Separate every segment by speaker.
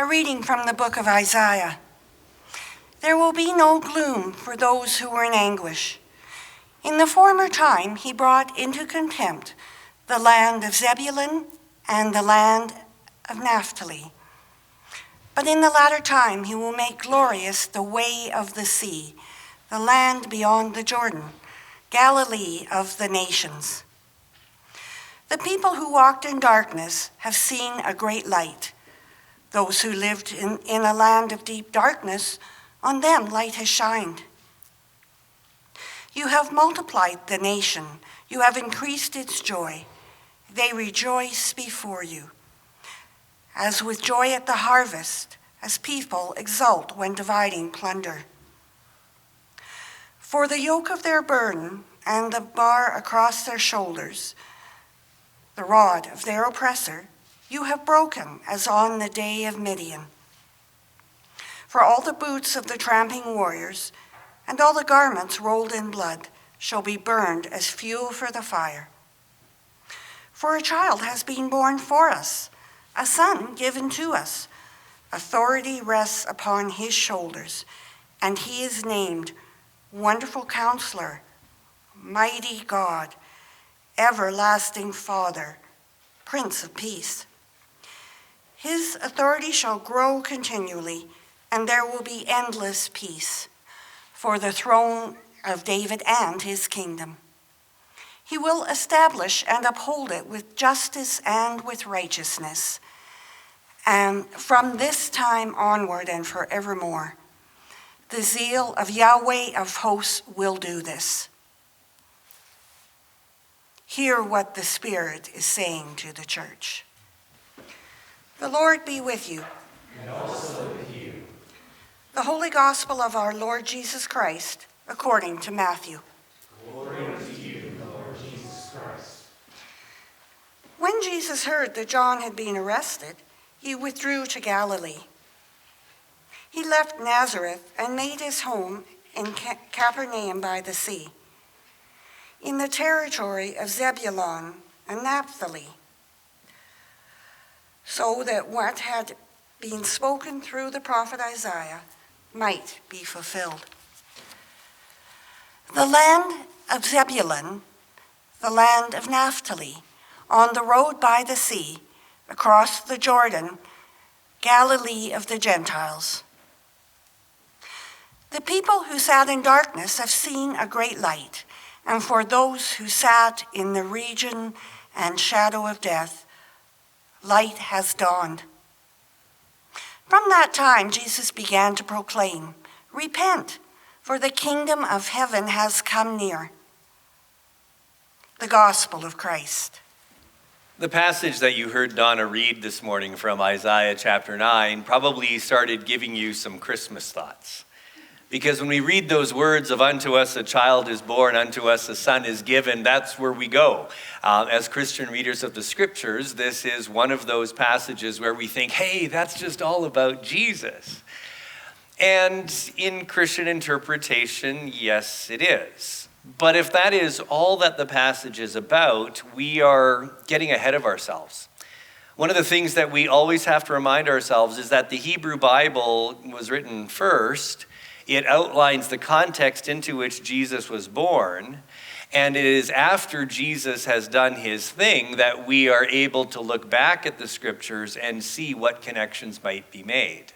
Speaker 1: A reading from the book of Isaiah. There will be no gloom for those who were in anguish. In the former time he brought into contempt the land of Zebulun and the land of Naphtali. But in the latter time he will make glorious the way of the sea, the land beyond the Jordan, Galilee of the nations. The people who walked in darkness have seen a great light. Those who lived in a land of deep darkness, on them light has shined. You have multiplied the nation. You have increased its joy. They rejoice before you. As with joy at the harvest, as people exult when dividing plunder. For the yoke of their burden and the bar across their shoulders, the rod of their oppressor, you have broken as on the day of Midian. For all the boots of the tramping warriors and all the garments rolled in blood shall be burned as fuel for the fire. For a child has been born for us, a son given to us. Authority rests upon his shoulders, and he is named Wonderful Counselor, Mighty God, Everlasting Father, Prince of Peace. His authority shall grow continually, and there will be endless peace for the throne of David and his kingdom. He will establish and uphold it with justice and with righteousness, and from this time onward and forevermore. The zeal of Yahweh of hosts will do this. Hear what the Spirit is saying to the church. The Lord be with you.
Speaker 2: And also with you.
Speaker 1: The Holy Gospel of our Lord Jesus Christ, according to Matthew.
Speaker 2: Glory to you, Lord Jesus Christ.
Speaker 1: When Jesus heard that John had been arrested, he withdrew to Galilee. He left Nazareth and made his home in Capernaum by the sea, in the territory of Zebulun and Naphtali, so that what had been spoken through the prophet Isaiah might be fulfilled. The land of Zebulun, the land of Naphtali, on the road by the sea, across the Jordan, Galilee of the Gentiles. The people who sat in darkness have seen a great light, and for those who sat in the region and shadow of death, light has dawned. From that time, Jesus began to proclaim, "Repent, for the kingdom of heaven has come near." The Gospel of Christ.
Speaker 3: The passage that you heard Donna read this morning from Isaiah chapter 9 probably started giving you some Christmas thoughts. Because when we read those words of "unto us a child is born, unto us a son is given," that's where we go. As Christian readers of the scriptures, this is one of those passages where we think, hey, that's just all about Jesus. And in Christian interpretation, yes, it is. But if that is all that the passage is about, we are getting ahead of ourselves. One of the things that we always have to remind ourselves is that the Hebrew Bible was written first. It outlines the context into which Jesus was born, and it is after Jesus has done his thing that we are able to look back at the scriptures and see what connections might be made.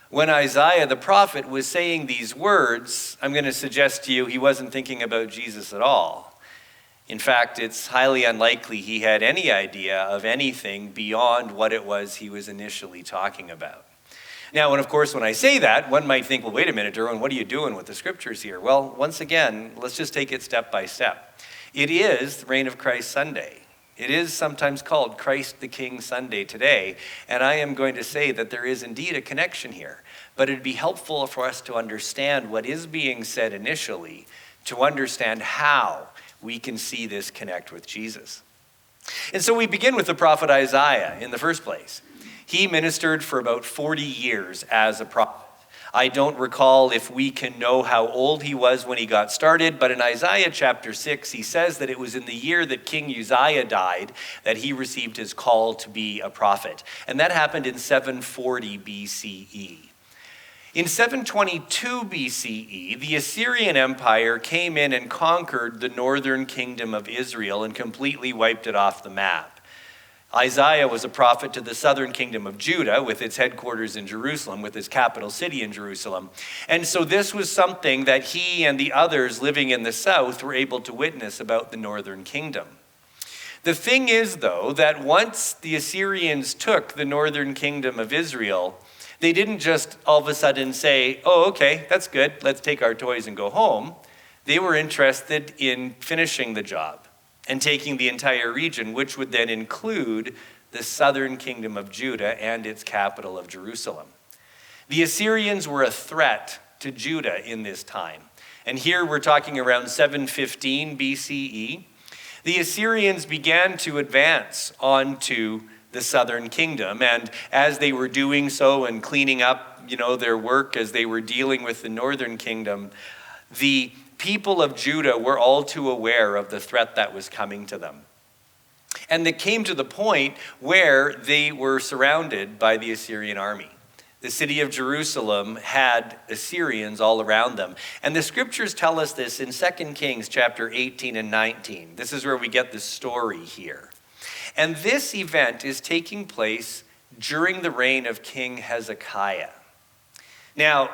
Speaker 3: When Isaiah the prophet was saying these words, I'm going to suggest to you he wasn't thinking about Jesus at all. In fact, it's highly unlikely he had any idea of anything beyond what it was he was initially talking about. Now, and of course, when I say that, one might think, well, wait a minute, Derwin, what are you doing with the scriptures here? Well, once again, let's just take it step by step. It is the Reign of Christ Sunday. It is sometimes called Christ the King Sunday today, and I am going to say that there is indeed a connection here. But it'd be helpful for us to understand what is being said initially, to understand how we can see this connect with Jesus. And so we begin with the prophet Isaiah in the first place. He ministered for about 40 years as a prophet. I don't recall if we can know how old he was when he got started, but in Isaiah chapter 6, he says that it was in the year that King Uzziah died that he received his call to be a prophet. And that happened in 740 BCE. In 722 BCE, the Assyrian Empire came in and conquered the northern kingdom of Israel and completely wiped it off the map. Isaiah was a prophet to the southern kingdom of Judah with its headquarters in Jerusalem, with its capital city in Jerusalem. And so this was something that he and the others living in the south were able to witness about the northern kingdom. The thing is, though, that once the Assyrians took the northern kingdom of Israel, they didn't just all of a sudden say, oh, okay, that's good, let's take our toys and go home. They were interested in finishing the job and taking the entire region, which would then include the southern kingdom of Judah and its capital of Jerusalem. The Assyrians were a threat to Judah in this time. And here we're talking around 715 BCE. The Assyrians began to advance onto the southern kingdom. And as they were doing so and cleaning up, their work as they were dealing with the northern kingdom, the people of Judah were all too aware of the threat that was coming to them. And it came to the point where they were surrounded by the Assyrian army. The city of Jerusalem had Assyrians all around them. And the scriptures tell us this in 2 Kings chapter 18 and 19. This is where we get the story here. And this event is taking place during the reign of King Hezekiah. Now,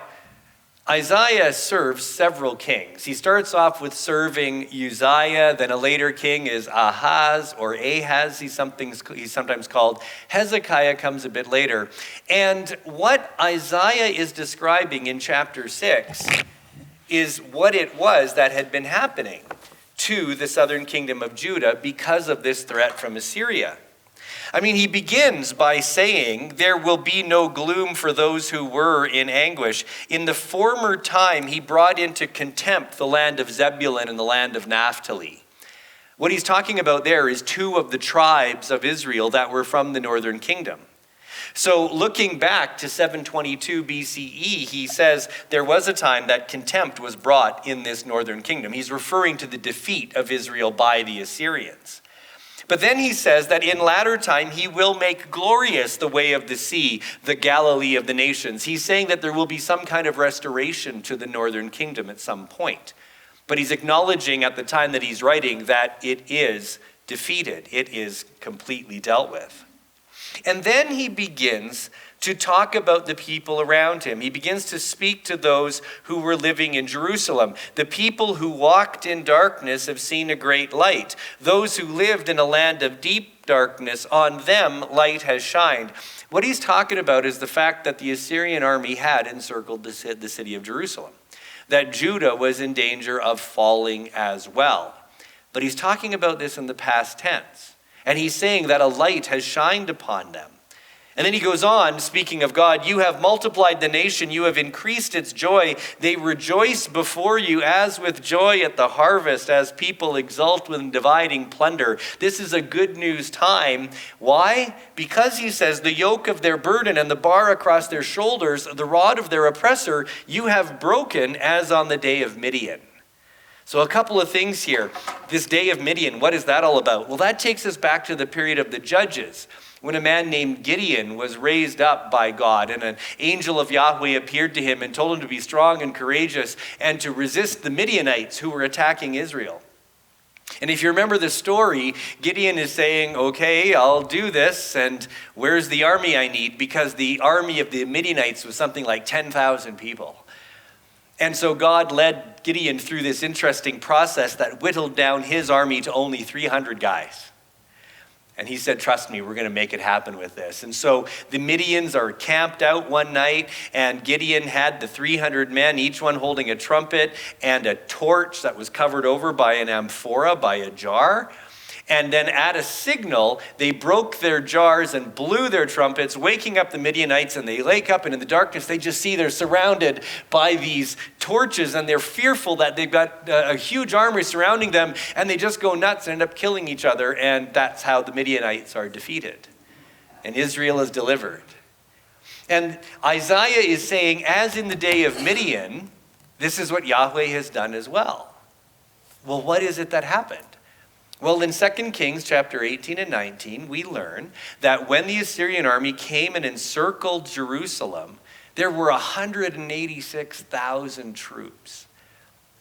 Speaker 3: Isaiah serves several kings. He starts off with serving Uzziah, then a later king is Ahaz or Ahaz, he's sometimes called. Hezekiah comes a bit later. And what Isaiah is describing in chapter 6 is what it was that had been happening to the southern kingdom of Judah because of this threat from Assyria. I mean, he begins by saying, there will be no gloom for those who were in anguish. In the former time, he brought into contempt the land of Zebulun and the land of Naphtali. What he's talking about there is two of the tribes of Israel that were from the northern kingdom. So looking back to 722 BCE, he says there was a time that contempt was brought in this northern kingdom. He's referring to the defeat of Israel by the Assyrians. But then he says that in latter time he will make glorious the way of the sea, the Galilee of the nations. He's saying that there will be some kind of restoration to the northern kingdom at some point. But he's acknowledging at the time that he's writing that it is defeated. It is completely dealt with. And then he begins to talk about the people around him. He begins to speak to those who were living in Jerusalem. The people who walked in darkness have seen a great light. Those who lived in a land of deep darkness, on them light has shined. What he's talking about is the fact that the Assyrian army had encircled the city of Jerusalem, that Judah was in danger of falling as well. But he's talking about this in the past tense. And he's saying that a light has shined upon them. And then he goes on, speaking of God, you have multiplied the nation, you have increased its joy. They rejoice before you as with joy at the harvest, as people exult when dividing plunder. This is a good news time. Why? Because he says, the yoke of their burden and the bar across their shoulders, the rod of their oppressor, you have broken as on the day of Midian. So a couple of things here. This day of Midian, what is that all about? Well, that takes us back to the period of the Judges, when a man named Gideon was raised up by God, and an angel of Yahweh appeared to him and told him to be strong and courageous and to resist the Midianites who were attacking Israel. And if you remember the story, Gideon is saying, okay, I'll do this, and where's the army I need? Because the army of the Midianites was something like 10,000 people. And so God led Gideon through this interesting process that whittled down his army to only 300 guys. And he said, trust me, we're going to make it happen with this. And so the Midians are camped out one night, and Gideon had the 300 men, each one holding a trumpet and a torch that was covered over by an amphora, by a jar. And then at a signal, they broke their jars and blew their trumpets, waking up the Midianites, and they wake up, and in the darkness, they just see they're surrounded by these torches, and they're fearful that they've got a huge army surrounding them, and they just go nuts and end up killing each other, and that's how the Midianites are defeated. And Israel is delivered. And Isaiah is saying, as in the day of Midian, this is what Yahweh has done as well. Well, what is it that happened? Well, in 2 Kings chapter 18 and 19, we learn that when the Assyrian army came and encircled Jerusalem, there were 186,000 troops.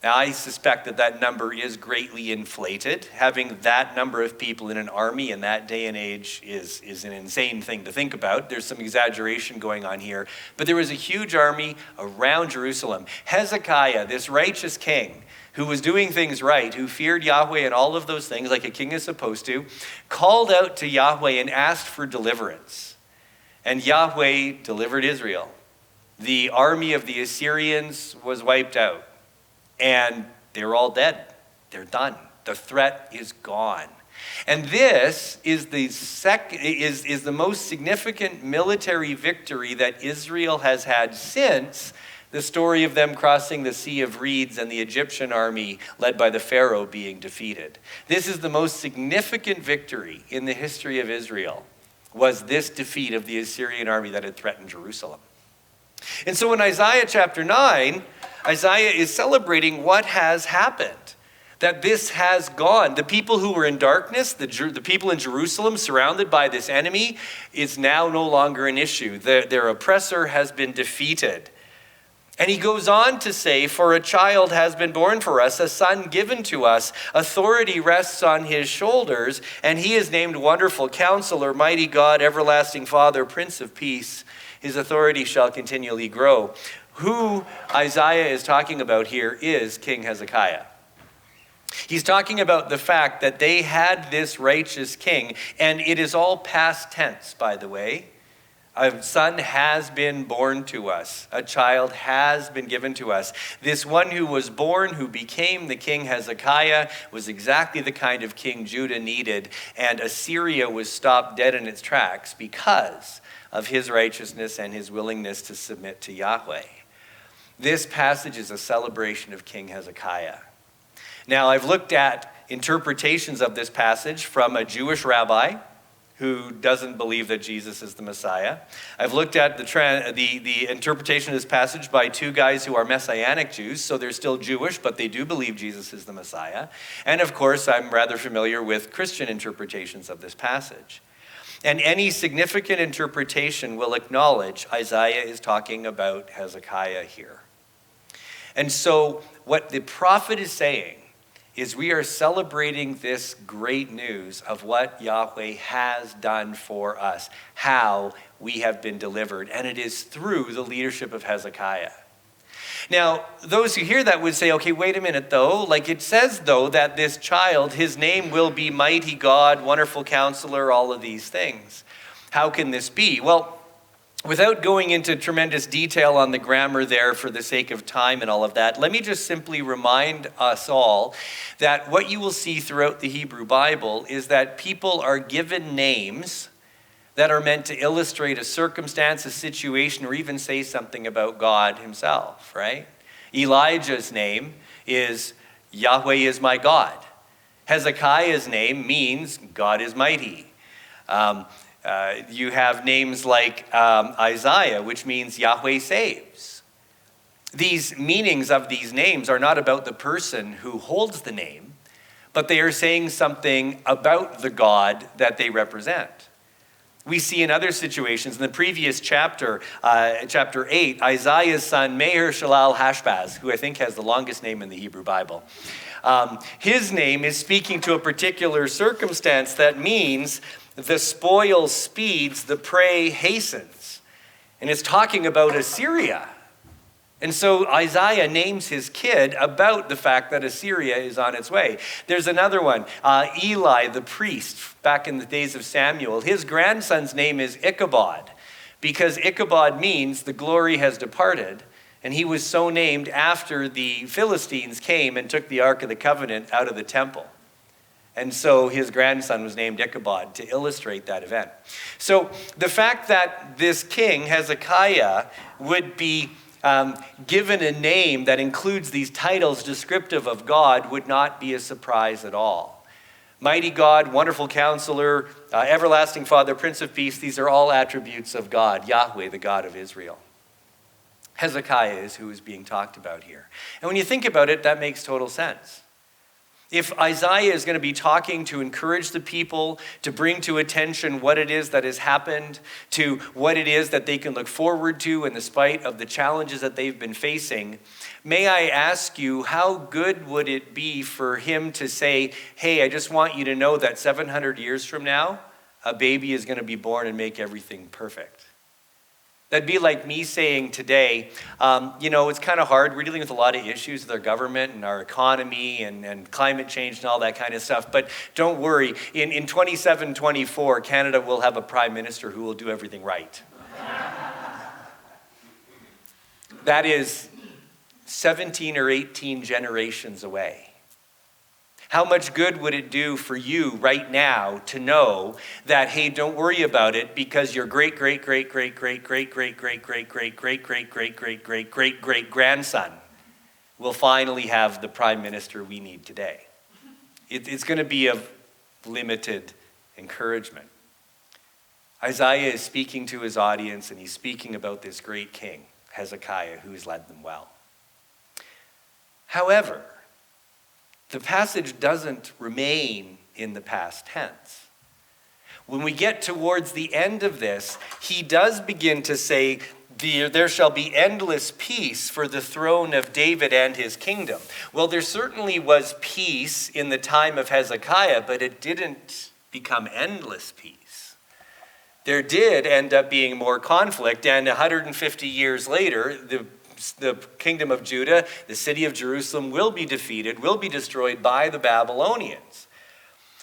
Speaker 3: Now, I suspect that that number is greatly inflated. Having that number of people in an army in that day and age is an insane thing to think about. There's some exaggeration going on here. But there was a huge army around Jerusalem. Hezekiah, this righteous king, who was doing things right, who feared Yahweh and all of those things like a king is supposed to, called out to Yahweh and asked for deliverance. And Yahweh delivered Israel. The army of the Assyrians was wiped out. And they're all dead. They're done. The threat is gone. And this is the most significant military victory that Israel has had since the story of them crossing the Sea of Reeds and the Egyptian army led by the Pharaoh being defeated. This is the most significant victory in the history of Israel, was this defeat of the Assyrian army that had threatened Jerusalem. And so in Isaiah chapter 9, Isaiah is celebrating what has happened, that this has gone. The people who were in darkness, the people in Jerusalem surrounded by this enemy, is now no longer an issue. Their oppressor has been defeated. And he goes on to say, for a child has been born for us, a son given to us. Authority rests on his shoulders, and he is named Wonderful Counselor, Mighty God, Everlasting Father, Prince of Peace. His authority shall continually grow. Who Isaiah is talking about here is King Hezekiah. He's talking about the fact that they had this righteous king, and it is all past tense, by the way. A son has been born to us. A child has been given to us. This one who was born, who became the King Hezekiah, was exactly the kind of king Judah needed, and Assyria was stopped dead in its tracks because of his righteousness and his willingness to submit to Yahweh. This passage is a celebration of King Hezekiah. Now, I've looked at interpretations of this passage from a Jewish rabbi who doesn't believe that Jesus is the Messiah. I've looked at the interpretation of this passage by two guys who are Messianic Jews, so they're still Jewish, but they do believe Jesus is the Messiah. And of course, I'm rather familiar with Christian interpretations of this passage. And any significant interpretation will acknowledge Isaiah is talking about Hezekiah here. And so what the prophet is saying is we are celebrating this great news of what Yahweh has done for us, how we have been delivered, and it is through the leadership of Hezekiah. Now, those who hear that would say, okay, wait a minute though, like it says though that this child, his name will be Mighty God, Wonderful Counselor, all of these things. How can this be? Well, without going into tremendous detail on the grammar there for the sake of time and all of that, let me just simply remind us all that what you will see throughout the Hebrew Bible is that people are given names that are meant to illustrate a circumstance, a situation, or even say something about God himself, right? Elijah's name is Yahweh is my God. Hezekiah's name means God is mighty. You have names like Isaiah, which means Yahweh saves. These meanings of these names are not about the person who holds the name, but they are saying something about the God that they represent. We see in other situations, in the previous chapter, chapter 8, Isaiah's son, Maher-shalal-Hashbaz, who I think has the longest name in the Hebrew Bible. His name is speaking to a particular circumstance that means the spoil speeds, the prey hastens. And it's talking about Assyria. And so Isaiah names his kid about the fact that Assyria is on its way. There's another one, Eli the priest, back in the days of Samuel. His grandson's name is Ichabod, because Ichabod means the glory has departed. And he was so named after the Philistines came and took the Ark of the Covenant out of the temple. And so his grandson was named Ichabod to illustrate that event. So the fact that this king, Hezekiah, would be given a name that includes these titles descriptive of God would not be a surprise at all. Mighty God, wonderful counselor, everlasting Father, Prince of Peace, these are all attributes of God, Yahweh, the God of Israel. Hezekiah is who is being talked about here. And when you think about it, that makes total sense. If Isaiah is going to be talking to encourage the people, to bring to attention what it is that has happened, to what it is that they can look forward to in the spite of the challenges that they've been facing, may I ask you, how good would it be for him to say, hey, I just want you to know that 700 years from now, a baby is going to be born and make everything perfect? That'd be like me saying today, it's kind of hard. We're dealing with a lot of issues with our government and our economy and climate change and all that kind of stuff. But don't worry, in 27-24, Canada will have a prime minister who will do everything right. That is 17 or 18 generations away. How much good would it do for you right now to know that, hey, don't worry about it because your great-great-great-great-great-great-great-great-great-great-great-great-great-great-grandson will finally have the prime minister we need today. It's going to be of limited encouragement. Isaiah is speaking to his audience, and he's speaking about this great king, Hezekiah, who has led them well. However, the passage doesn't remain in the past tense. When we get towards the end of this, he does begin to say, there shall be endless peace for the throne of David and his kingdom. Well, there certainly was peace in the time of Hezekiah, but it didn't become endless peace. There did end up being more conflict, and 150 years later, the kingdom of Judah, the city of Jerusalem, will be defeated, will be destroyed by the Babylonians.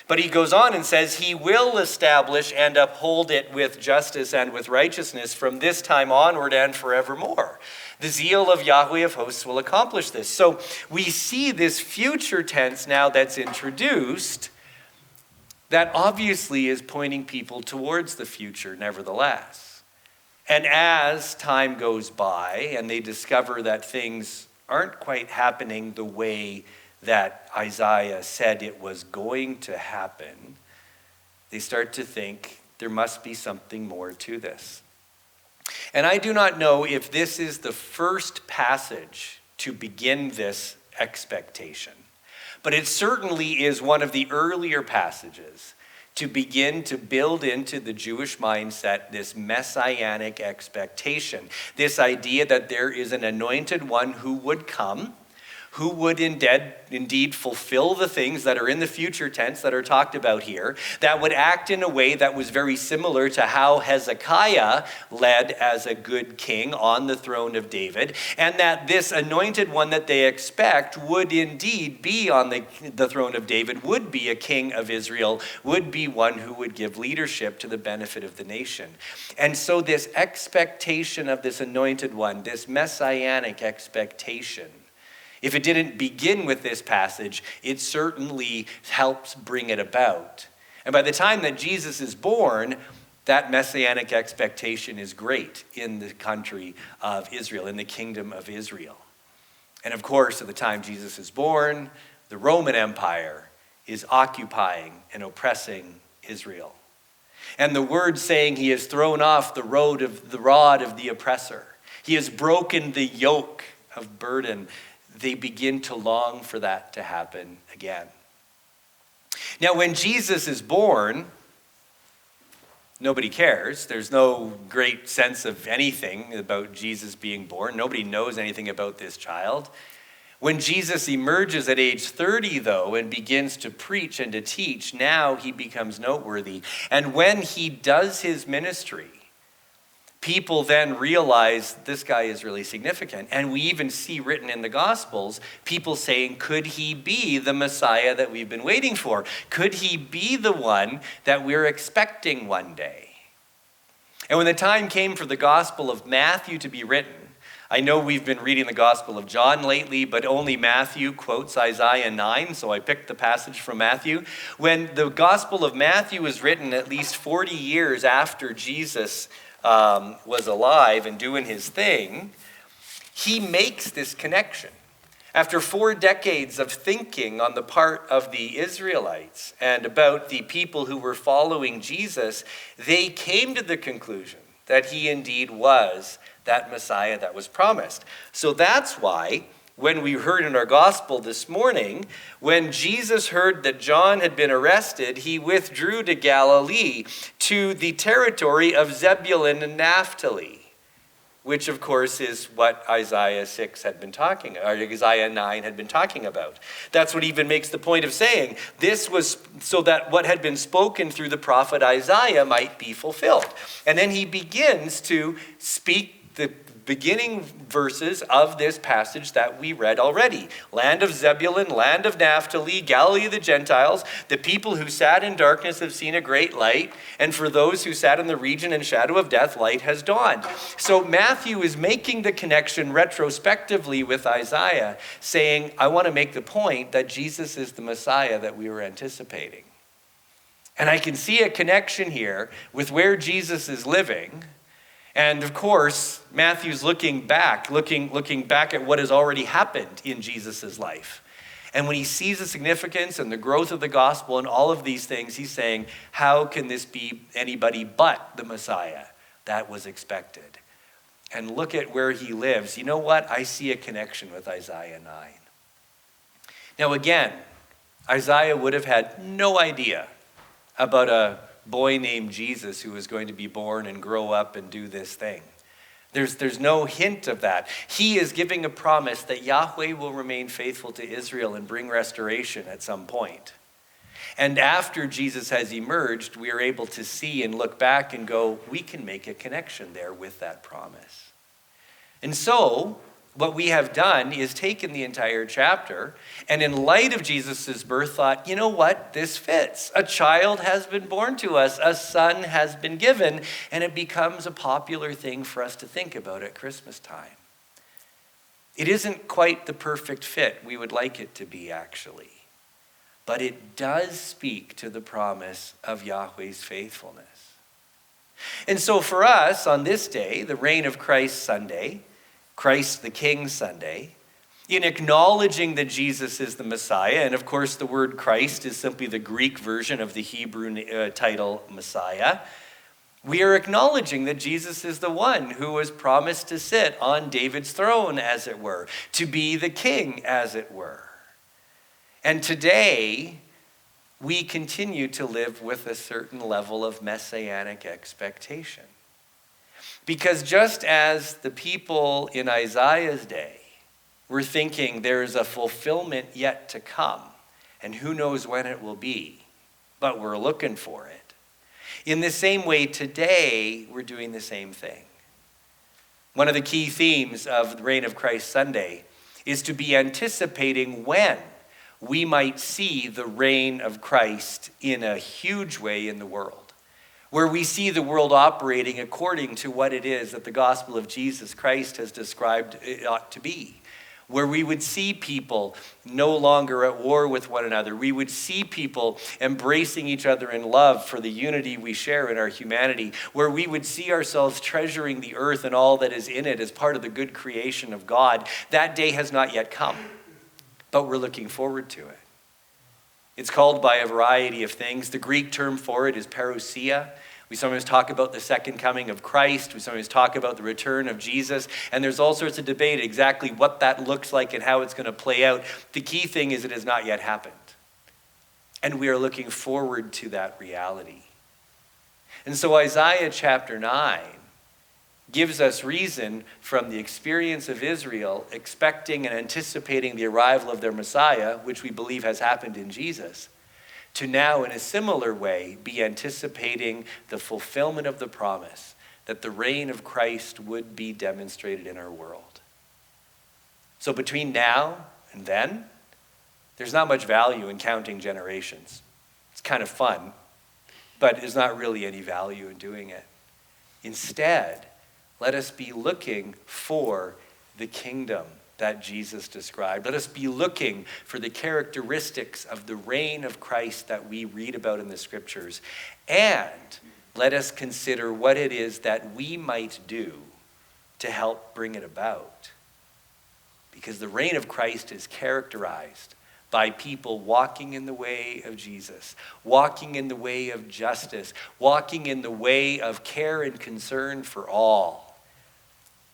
Speaker 3: But he goes on and says he will establish and uphold it with justice and with righteousness from this time onward and forevermore. The zeal of Yahweh of hosts will accomplish this. So we see this future tense now that's introduced that obviously is pointing people towards the future nevertheless. And as time goes by and they discover that things aren't quite happening the way that Isaiah said it was going to happen, they start to think there must be something more to this. And I do not know if this is the first passage to begin this expectation, but it certainly is one of the earlier passages to begin to build into the Jewish mindset this messianic expectation, this idea that there is an anointed one who would come, who would indeed fulfill the things that are in the future tense that are talked about here, that would act in a way that was very similar to how Hezekiah led as a good king on the throne of David, and that this anointed one that they expect would indeed be on the throne of David, would be a king of Israel, would be one who would give leadership to the benefit of the nation. And so this expectation of this anointed one, this messianic expectation, if it didn't begin with this passage, it certainly helps bring it about. And by the time that Jesus is born, that messianic expectation is great in the country of Israel, in the kingdom of Israel. And of course, at the time Jesus is born, the Roman Empire is occupying and oppressing Israel. And the word saying he has thrown off the rod of the oppressor, he has broken the yoke of burden, they begin to long for that to happen again. Now, when Jesus is born, nobody cares. There's no great sense of anything about Jesus being born. Nobody knows anything about this child. When Jesus emerges at age 30, though, and begins to preach and to teach, now he becomes noteworthy. And when he does his ministry, people then realize this guy is really significant. And we even see written in the Gospels, people saying, could he be the Messiah that we've been waiting for? Could he be the one that we're expecting one day? And when the time came for the Gospel of Matthew to be written, I know we've been reading the Gospel of John lately, but only Matthew quotes Isaiah 9, so I picked the passage from Matthew. When the Gospel of Matthew was written at least 40 years after Jesus was alive and doing his thing, he makes this connection. After 4 decades of thinking on the part of the Israelites and about the people who were following Jesus, they came to the conclusion that he indeed was that Messiah that was promised. So that's why, when we heard in our gospel this morning, when Jesus heard that John had been arrested, he withdrew to Galilee, to the territory of Zebulun and Naphtali, which of course is what Isaiah 6 had been talking, or Isaiah 9 had been talking about. That's what even makes the point of saying this was so that what had been spoken through the prophet Isaiah might be fulfilled. And then he begins to speak the beginning verses of this passage that we read already. Land of Zebulun, land of Naphtali, Galilee of the Gentiles, the people who sat in darkness have seen a great light, and for those who sat in the region and shadow of death, light has dawned. So Matthew is making the connection retrospectively with Isaiah, saying, I want to make the point that Jesus is the Messiah that we were anticipating. And I can see a connection here with where Jesus is living. And of course, Matthew's looking back at what has already happened in Jesus' life. And when he sees the significance and the growth of the gospel and all of these things, he's saying, how can this be anybody but the Messiah that was expected? And look at where he lives. You know what? I see a connection with Isaiah 9. Now again, Isaiah would have had no idea about a boy named Jesus who was going to be born and grow up and do this thing. There's no hint of that. He is giving a promise that Yahweh will remain faithful to Israel and bring restoration at some point. And after Jesus has emerged, we are able to see and look back and go, we can make a connection there with that promise. And so, what we have done is taken the entire chapter and in light of Jesus' birth thought, you know what, this fits. A child has been born to us, a son has been given, and it becomes a popular thing for us to think about at Christmas time. It isn't quite the perfect fit we would like it to be, actually, but it does speak to the promise of Yahweh's faithfulness. And so for us on this day, the Reign of Christ Sunday, Christ the King Sunday, in acknowledging that Jesus is the Messiah, and of course the word Christ is simply the Greek version of the Hebrew title Messiah, we are acknowledging that Jesus is the one who was promised to sit on David's throne, as it were, to be the king, as it were. And today, we continue to live with a certain level of messianic expectation. Because just as the people in Isaiah's day were thinking there is a fulfillment yet to come, and who knows when it will be, but we're looking for it. In the same way, today, we're doing the same thing. One of the key themes of the Reign of Christ Sunday is to be anticipating when we might see the reign of Christ in a huge way in the world, where we see the world operating according to what it is that the gospel of Jesus Christ has described it ought to be, where we would see people no longer at war with one another. We would see people embracing each other in love for the unity we share in our humanity, where we would see ourselves treasuring the earth and all that is in it as part of the good creation of God. That day has not yet come, but we're looking forward to it. It's called by a variety of things. The Greek term for it is parousia. We sometimes talk about the second coming of Christ. We sometimes talk about the return of Jesus. And there's all sorts of debate exactly what that looks like and how it's going to play out. The key thing is it has not yet happened. And we are looking forward to that reality. And so Isaiah chapter 9 gives us reason from the experience of Israel expecting and anticipating the arrival of their Messiah, which we believe has happened in Jesus, to now in a similar way be anticipating the fulfillment of the promise that the reign of Christ would be demonstrated in our world. So between now and then, there's not much value in counting generations. It's kind of fun, but there's not really any value in doing it. Instead, let us be looking for the kingdom that Jesus described. Let us be looking for the characteristics of the reign of Christ that we read about in the scriptures. And let us consider what it is that we might do to help bring it about. Because the reign of Christ is characterized by people walking in the way of Jesus, walking in the way of justice, walking in the way of care and concern for all.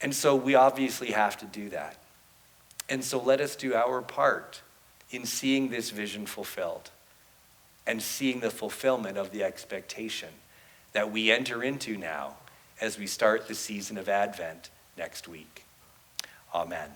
Speaker 3: And so we obviously have to do that. And so let us do our part in seeing this vision fulfilled and seeing the fulfillment of the expectation that we enter into now as we start the season of Advent next week. Amen.